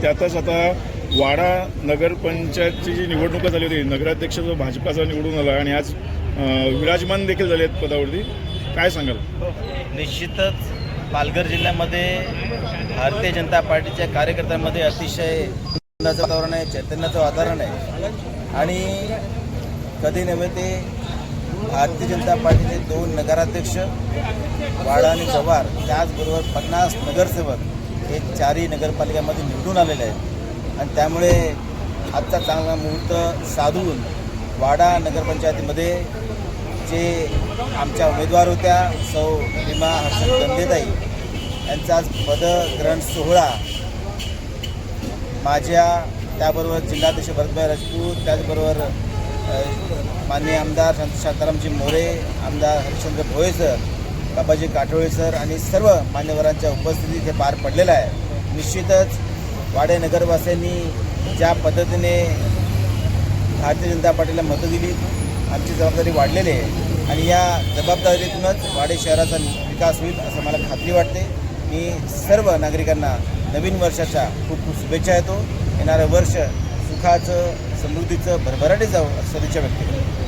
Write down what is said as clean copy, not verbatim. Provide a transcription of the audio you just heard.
त्यातच आता वाडा नगरपंचायतची जी निवडणूक झाली होती, नगराध्यक्ष जो भाजपाचा निवडून आला आणि आज विराजमान देखील झाले आहेत पदावरती, काय सांगाल? निश्चितच पालघर जिल्ह्यामध्ये भारतीय जनता पार्टीच्या कार्यकर्त्यांमध्ये अतिशय वातावरण आहे, चैतन्याचं वातावरण आहे. आणि कधी नव्हे ते भारतीय जनता पार्टीचे 2 नगराध्यक्ष वाडा आणि जव्हार, त्याचबरोबर 50 नगरसेवक हे 4ही नगरपालिकामध्ये निवडून आलेले आहेत. आणि त्यामुळे आजचा चांगला मुहूर्त साधून वाडा नगरपंचायतीमध्ये जे आमच्या उमेदवार होत्या सौ रीमा हर्षद गंदेताई यांचा आज पदग्रहण सोहळा माझ्या, त्याबरोबर जिल्हाध्यक्ष भरतभाई राजपूत, त्याचबरोबर माननीय आमदार शांतारामजी मोरे, आमदार हरिश्चंद्र भोये सर, बाबाजी काठोळे सर आणि सर्व मान्यवरांच्या उपस्थितीत इथे पार पडलेला आहे. निश्चितच वाडे नगरवासियांनी ज्या पद्धतीने भारतीय जनता पार्टीला मतं दिली, आमची जबाबदारी वाढलेली आहे आणि या जबाबदारीतूनच वाडे शहराचा विकास होईल असं मला खात्री वाटते. मी सर्व नागरिकांना नवीन वर्षाच्या खूप खूप शुभेच्छा देतो. येणारं वर्ष सुखाचं, समृद्धीचं, भरभराटी जावं असं सदिच्छा व्यक्त करतो.